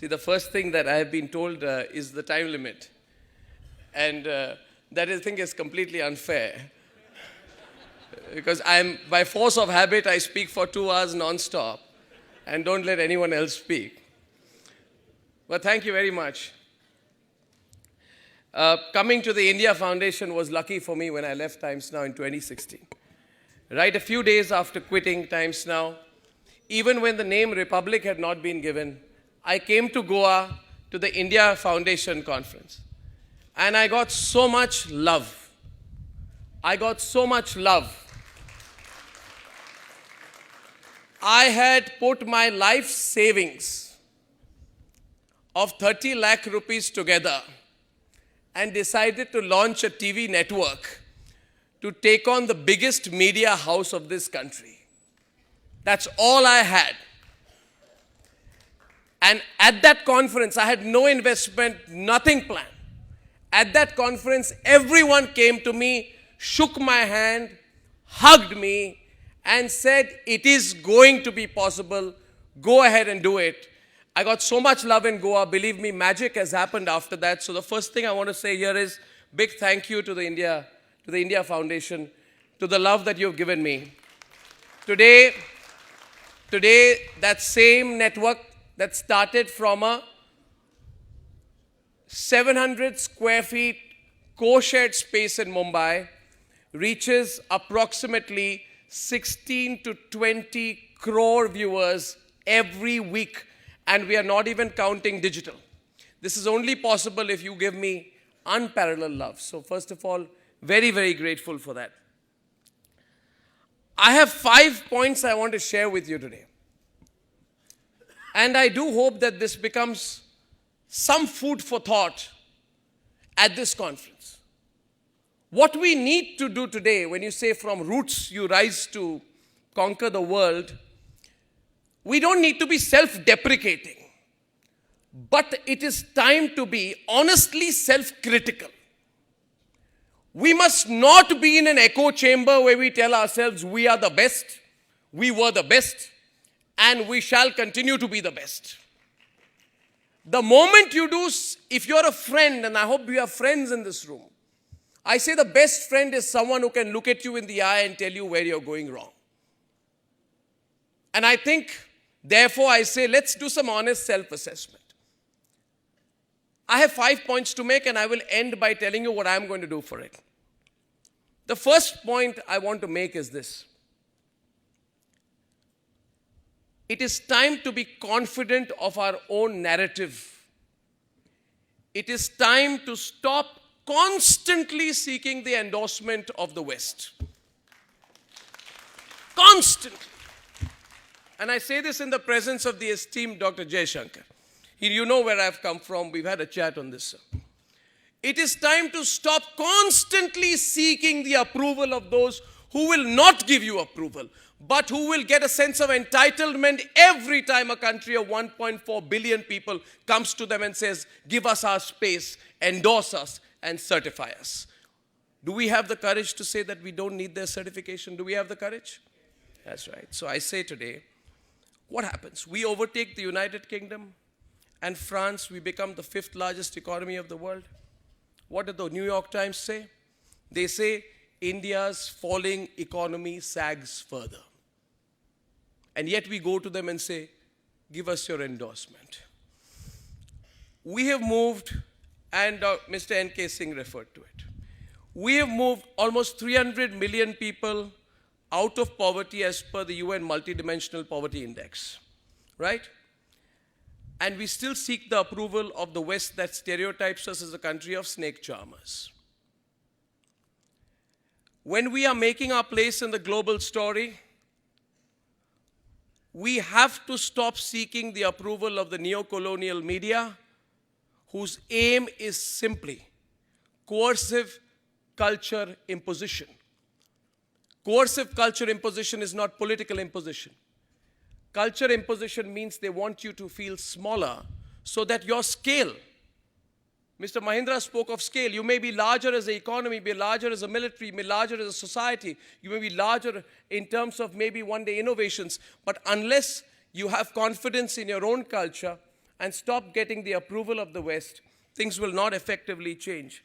See, the first thing that I have been told is the time limit. And that I think is completely unfair. Because by force of habit, I speak for 2 hours non-stop and don't let anyone else speak. But thank you very much. Coming to the India Foundation was lucky for me when I left Times Now in 2016. Right a few days after quitting Times Now, even when the name Republic had not been given, I came to Goa to the India Foundation conference. And I got so much love. I got so much love. I had put my life savings of 30 lakh rupees together and decided to launch a TV network to take on the biggest media house of this country. That's all I had. And at that conference, I had no investment, nothing planned. At that conference, everyone came to me, shook my hand, hugged me, and said, it is going to be possible. Go ahead and do it. I got so much love in Goa. Believe me, magic has happened after that. So the first thing I want to say here is big thank you to the India Foundation, to the love that you've given me. Today, that same network that started from a 700 square feet co-shared space in Mumbai reaches approximately 16 to 20 crore viewers every week, and we are not even counting digital. This is only possible if you give me unparalleled love. So first of all, very, very grateful for that. I have 5 points I want to share with you today. And I do hope that this becomes some food for thought at this conference. What we need to do today, when you say from roots you rise to conquer the world, we don't need to be self-deprecating. But it is time to be honestly self-critical. We must not be in an echo chamber where we tell ourselves we are the best, we were the best, and we shall continue to be the best. The moment you do, if you're a friend, and I hope you have friends in this room, I say the best friend is someone who can look at you in the eye and tell you where you're going wrong. And I think, therefore, I say let's do some honest self-assessment. I have 5 points to make, and I will end by telling you what I'm going to do for it. The first point I want to make is this. It is time to be confident of our own narrative. It is time to stop constantly seeking the endorsement of the West. Constantly. And I say this in the presence of the esteemed Dr. Jaishankar. You know where I've come from. We've had a chat on this, sir. It is time to stop constantly seeking the approval of those who will not give you approval, but who will get a sense of entitlement every time a country of 1.4 billion people comes to them and says, give us our space, endorse us, and certify us. Do we have the courage to say that we don't need their certification? Do we have the courage? That's right. So I say today, what happens? We overtake the United Kingdom and France. We become the 5th largest economy of the world. What did the New York Times say? They say India's falling economy sags further. And yet we go to them and say, give us your endorsement. We have moved, and Mr. N.K. Singh referred to it. We have moved almost 300 million people out of poverty as per the UN Multidimensional Poverty Index, right? And we still seek the approval of the West that stereotypes us as a country of snake charmers. When we are making our place in the global story, we have to stop seeking the approval of the neo-colonial media, whose aim is simply coercive culture imposition. Coercive culture imposition is not political imposition. Culture imposition means they want you to feel smaller so that your scale, Mr. Mahindra spoke of scale. You may be larger as an economy, be larger as a military, be larger as a society. You may be larger in terms of maybe one day innovations. But unless you have confidence in your own culture, and stop getting the approval of the West, things will not effectively change.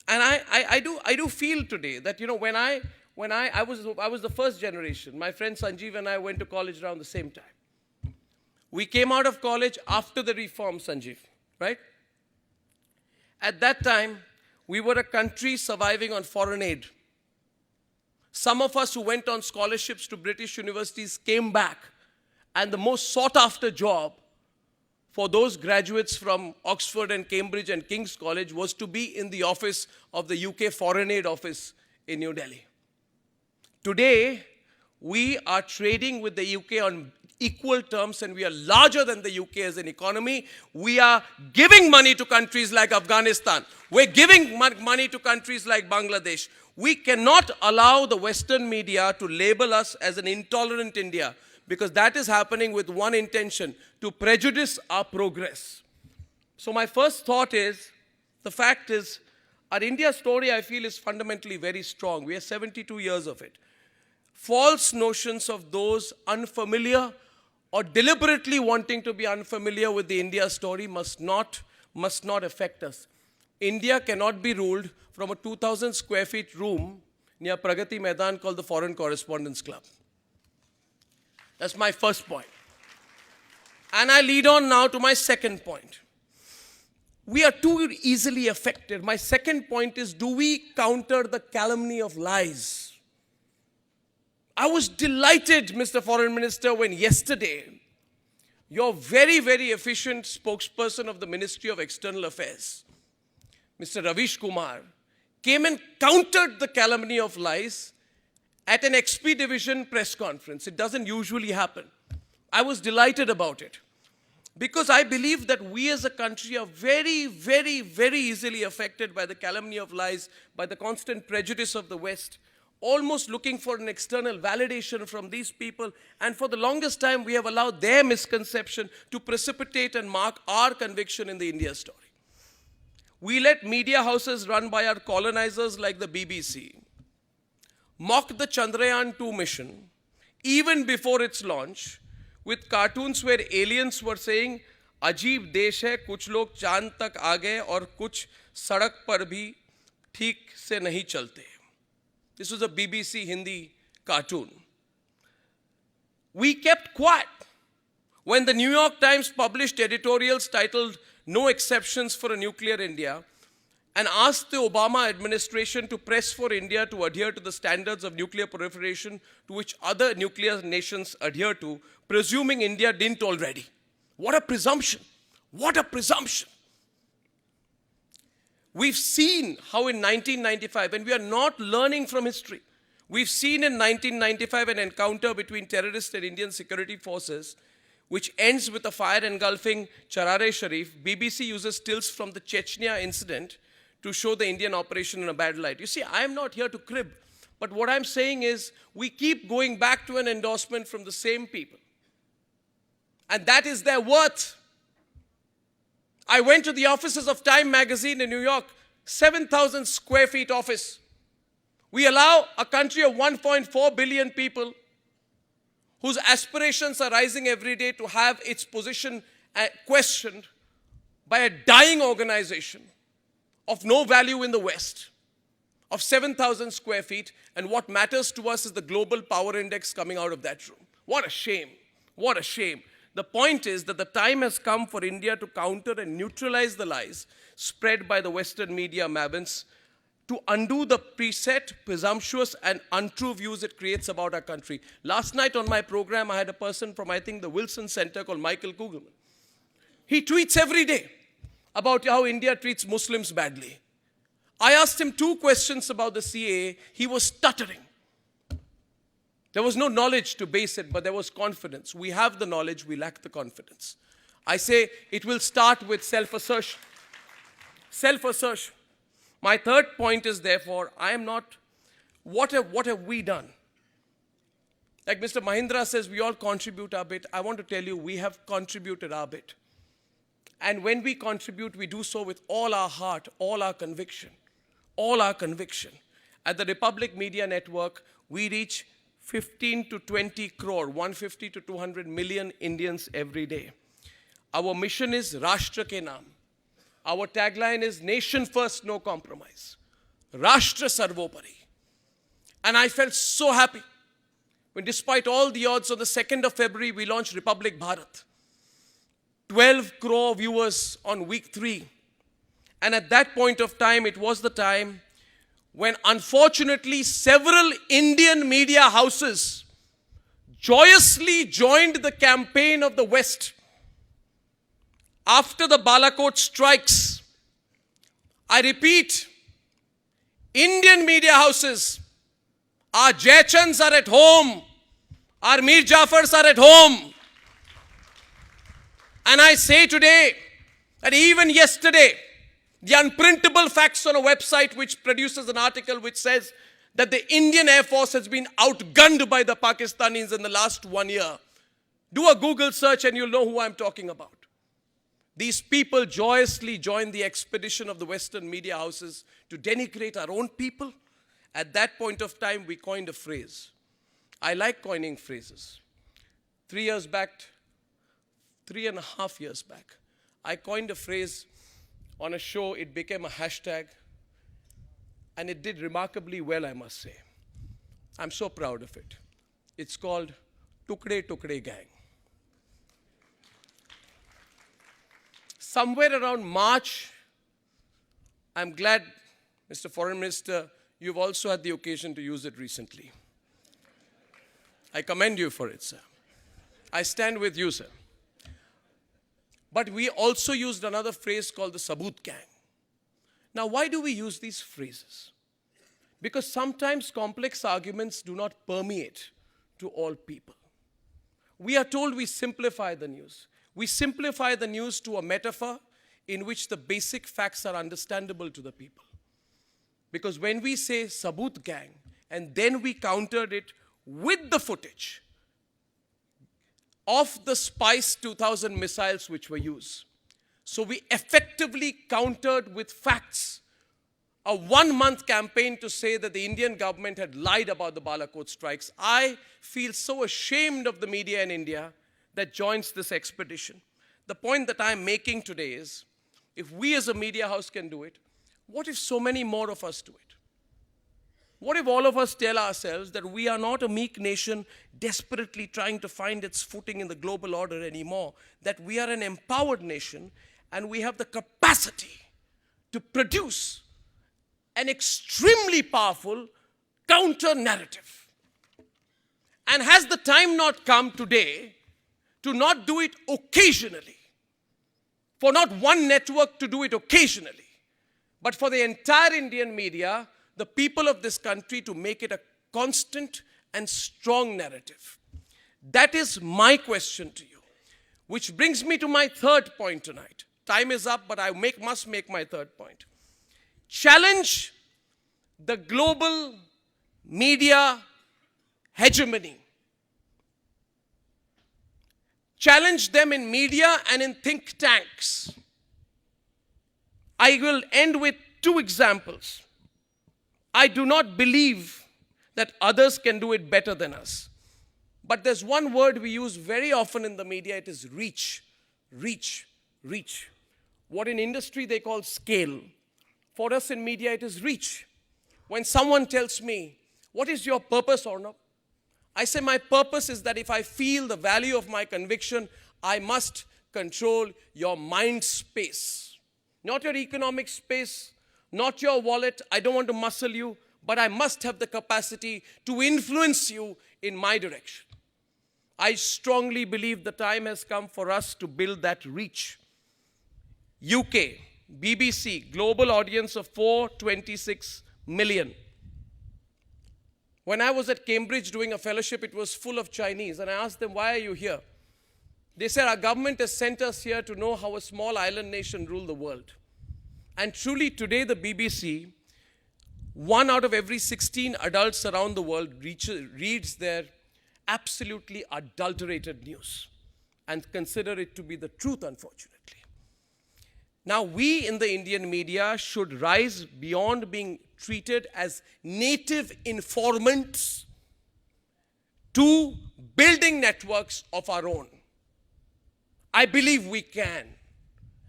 And I do feel today that, you know, when I was the first generation. My friend Sanjeev and I went to college around the same time. We came out of college after the reform, Sanjeev, right? At that time, we were a country surviving on foreign aid. Some of us who went on scholarships to British universities came back, and the most sought after job for those graduates from Oxford and Cambridge and King's College was to be in the office of the UK Foreign Aid Office in New Delhi. Today, we are trading with the UK on equal terms, and we are larger than the UK as an economy. We are giving money to countries like Afghanistan. We're giving money to countries like Bangladesh. We cannot allow the Western media to label us as an intolerant India, because that is happening with one intention: to prejudice our progress. So my first thought is, the fact is, our India story, I feel, is fundamentally very strong. We are 72 years of it. False notions of those unfamiliar or deliberately wanting to be unfamiliar with the India story must not affect us. India cannot be ruled from a 2,000 square feet room near Pragati Maidan called the Foreign Correspondents Club. That's my first point. And I lead on now to my second point. We are too easily affected. My second point is, do we counter the calumny of lies? I was delighted, Mr. Foreign Minister, when yesterday your very, very efficient spokesperson of the Ministry of External Affairs, Mr. Ravish Kumar, came and countered the calumny of lies at an XP Division press conference. It doesn't usually happen. I was delighted about it, because I believe that we as a country are very, very, very easily affected by the calumny of lies, by the constant prejudice of the West, almost looking for an external validation from these people. And for the longest time, we have allowed their misconception to precipitate and mark our conviction in the India story. We let media houses run by our colonizers like the BBC mock the Chandrayaan-2 mission even before its launch with cartoons where aliens were saying, "Ajeeb desh hai, kuch log chand tak aa gaye aur kuch sadak par bhi theek se nahi chalte." This was a BBC Hindi cartoon. We kept quiet when the New York Times published editorials titled "No Exceptions for a Nuclear India" and asked the Obama administration to press for India to adhere to the standards of nuclear proliferation to which other nuclear nations adhere to, presuming India didn't already. What a presumption! What a presumption! We've seen how in 1995, and we are not learning from history, we've seen in 1995 an encounter between terrorists and Indian security forces, which ends with a fire engulfing Charare Sharif. BBC uses stills from the Chechnya incident to show the Indian operation in a bad light. You see, I'm not here to crib, but what I'm saying is, we keep going back to an endorsement from the same people. And that is their worth. I went to the offices of Time magazine in New York, 7,000 square feet office. We allow a country of 1.4 billion people whose aspirations are rising every day to have its position questioned by a dying organization of no value in the West, of 7,000 square feet, and what matters to us is the global power index coming out of that room. What a shame. What a shame. The point is that the time has come for India to counter and neutralize the lies spread by the Western media mavens, to undo the preset, presumptuous, and untrue views it creates about our country. Last night on my program, I had a person from, I think, the Wilson Center called Michael Kugelman. He tweets every day about how India treats Muslims badly. I asked him 2 questions about the CAA. He was stuttering. There was no knowledge to base it, but there was confidence. We have the knowledge, we lack the confidence. I say it will start with self-assertion. Self-assertion. My third point is, therefore, what have we done? Like Mr. Mahindra says, we all contribute our bit. I want to tell you, we have contributed our bit. And when we contribute, we do so with all our heart, all our conviction, all our conviction. At the Republic Media Network, we reach 15 to 20 crore, 150 to 200 million Indians every day. Our mission is Rashtra ke naam. Our tagline is Nation First, No Compromise. Rashtra Sarvopari. And I felt so happy when, despite all the odds, on the 2nd of February, we launched Republic Bharat. 12 crore viewers on week 3. And at that point of time, it was the time when, unfortunately, several Indian media houses joyously joined the campaign of the West. After the Balakot strikes, I repeat, Indian media houses, our Jayachands are at home, our Mir Jafars are at home. And I say today that even yesterday, the unprintable facts on a website which produces an article which says that the Indian Air Force has been outgunned by the Pakistanis in the last 1 year. Do a Google search and you'll know who I'm talking about. These people joyously joined the expedition of the Western media houses to denigrate our own people. At that point of time, we coined a phrase. I like coining phrases. 3.5 years back, I coined a phrase on a show. It became a hashtag, and it did remarkably well, I must say. I'm so proud of it. It's called Tukde Tukde Gang. Somewhere around March, I'm glad, Mr. Foreign Minister, you've also had the occasion to use it recently. I commend you for it, sir. I stand with you, sir. But we also used another phrase called the Sabut Gang. Now, why do we use these phrases? Because sometimes complex arguments do not permeate to all people. We are told we simplify the news. We simplify the news to a metaphor in which the basic facts are understandable to the people. Because when we say Sabut Gang, and then we countered it with the footage of the Spice 2000 missiles which were used. So we effectively countered with facts a 1-month campaign to say that the Indian government had lied about the Balakot strikes. I feel so ashamed of the media in India that joins this expedition. The point that I'm making today is, if we as a media house can do it, what if so many more of us do it? What if all of us tell ourselves that we are not a meek nation desperately trying to find its footing in the global order anymore, that we are an empowered nation and we have the capacity to produce an extremely powerful counter-narrative? And has the time not come today to not do it occasionally, for not one network to do it occasionally, but for the entire Indian media, the people of this country, to make it a constant and strong narrative? That is my question to you. Which brings me to my third point tonight. Time is up, but I must make my third point. Challenge the global media hegemony. Challenge them in media and in think tanks. I will end with 2 examples. I do not believe that others can do it better than us. But there's one word we use very often in the media. It is reach. Reach. Reach. What in industry they call scale. For us in media, it is reach. When someone tells me, what is your purpose, Arnab? I say my purpose is that if I feel the value of my conviction, I must control your mind space. Not your economic space, not your wallet. I don't want to muscle you, but I must have the capacity to influence you in my direction. I strongly believe the time has come for us to build that reach. UK, BBC, global audience of 426 million. When I was at Cambridge doing a fellowship, it was full of Chinese, and I asked them, why are you here? They said, our government has sent us here to know how a small island nation ruled the world. And truly today the BBC, 1 out of every 16 adults around the world reads their absolutely adulterated news and consider it to be the truth, unfortunately. Now we in the Indian media should rise beyond being treated as native informants to building networks of our own. I believe we can.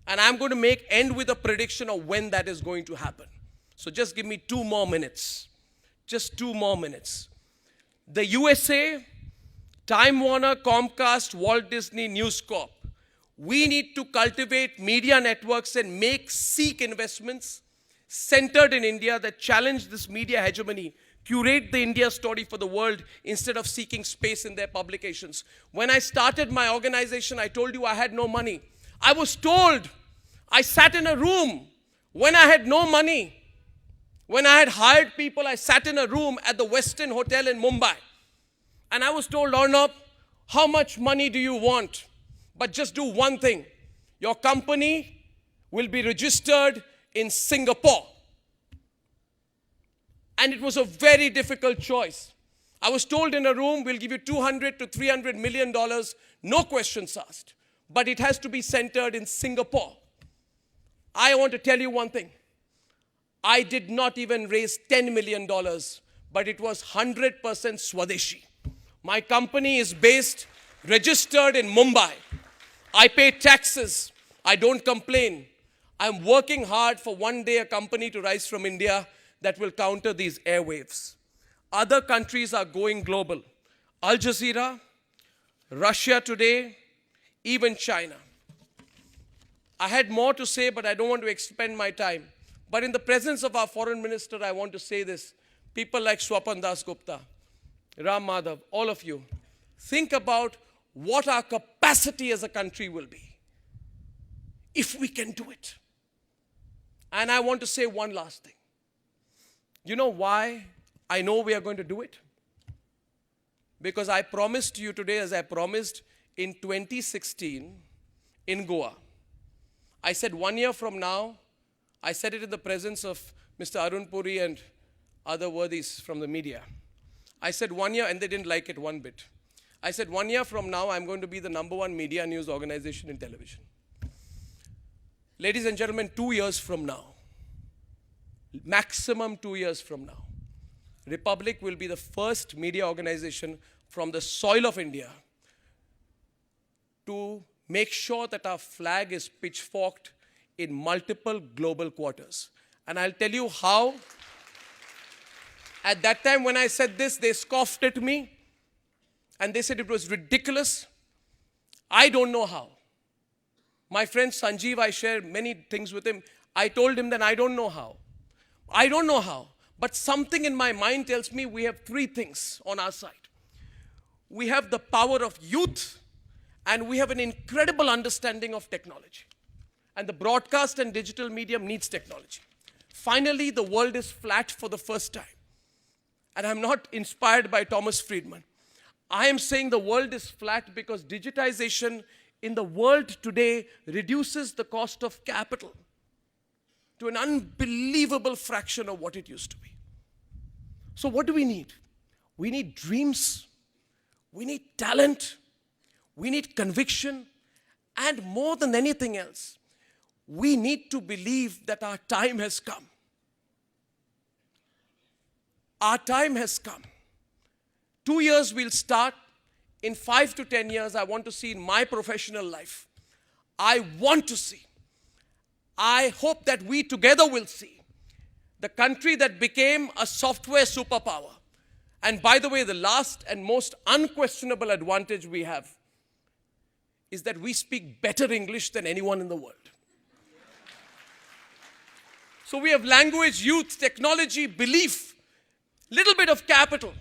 And I'm going to end with a prediction of when that is going to happen. So just give me 2 more minutes. Just 2 more minutes. The USA, Time Warner, Comcast, Walt Disney, News Corp. We need to cultivate media networks and seek investments centered in India that challenge this media hegemony, curate the India story for the world instead of seeking space in their publications. When I started my organization, I told you I had no money. I was told, I sat in a room when I had no money. When I had hired people, I sat in a room at the Westin Hotel in Mumbai. And I was told, Arnab, how much money do you want? But just do one thing. Your company will be registered in Singapore. And it was a very difficult choice. I was told in a room, we'll give you $200 to $300 million, no questions asked. But it has to be centered in Singapore. I want to tell you one thing. I did not even raise $10 million, but it was 100% Swadeshi. My company is based, registered in Mumbai. I pay taxes. I don't complain. I'm working hard for one day a company to rise from India that will counter these airwaves. Other countries are going global. Al Jazeera, Russia Today, even China. I had more to say, but I don't want to expend my time. But in the presence of our foreign minister, I want to say this. People like Swapan Das Gupta, Ram Madhav, all of you, think about what our capacity as a country will be if we can do it. And I want to say one last thing. You know why I know we are going to do it? Because I promised you today, as I promised in 2016 in Goa. I said 1 year from now, I said it in the presence of Mr. Arun Puri and other worthies from the media. I said 1 year, and they didn't like it one bit. I said 1 year from now, I'm going to be the #1 media news organization in television. Ladies and gentlemen, 2 years from now, maximum 2 years from now, Republic will be the first media organization from the soil of India to make sure that our flag is pitchforked in multiple global quarters. And I'll tell you how. At that time when I said this, they scoffed at me and they said it was ridiculous. I don't know how. My friend Sanjeev, I share many things with him. I told him that I don't know how. I don't know how. But something in my mind tells me we have 3 things on our side. We have the power of youth, and we have an incredible understanding of technology. And the broadcast and digital medium needs technology. Finally, the world is flat for the first time. And I'm not inspired by Thomas Friedman. I am saying the world is flat because digitization in the world today reduces the cost of capital to an unbelievable fraction of what it used to be. So what do we need? We need dreams. We need talent. We need conviction. And more than anything else, we need to believe that our time has come. Our time has come. 2 years we'll start. In 5 to 10 years, I want to see in my professional life. I want to see. I hope that we together will see the country that became a software superpower. And by the way, the last and most unquestionable advantage we have is that we speak better English than anyone in the world. So we have language, youth, technology, belief, little bit of capital.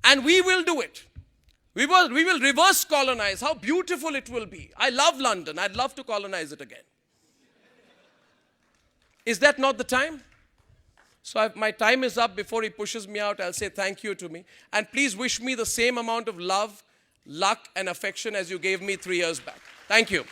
And we will do it. We will reverse colonize. How beautiful it will be. I love London. I'd love to colonize it again. Is that not the time? So if my time is up before he pushes me out, I'll say thank you to me. And please wish me the same amount of love, luck, and affection as you gave me 3 years back. Thank you.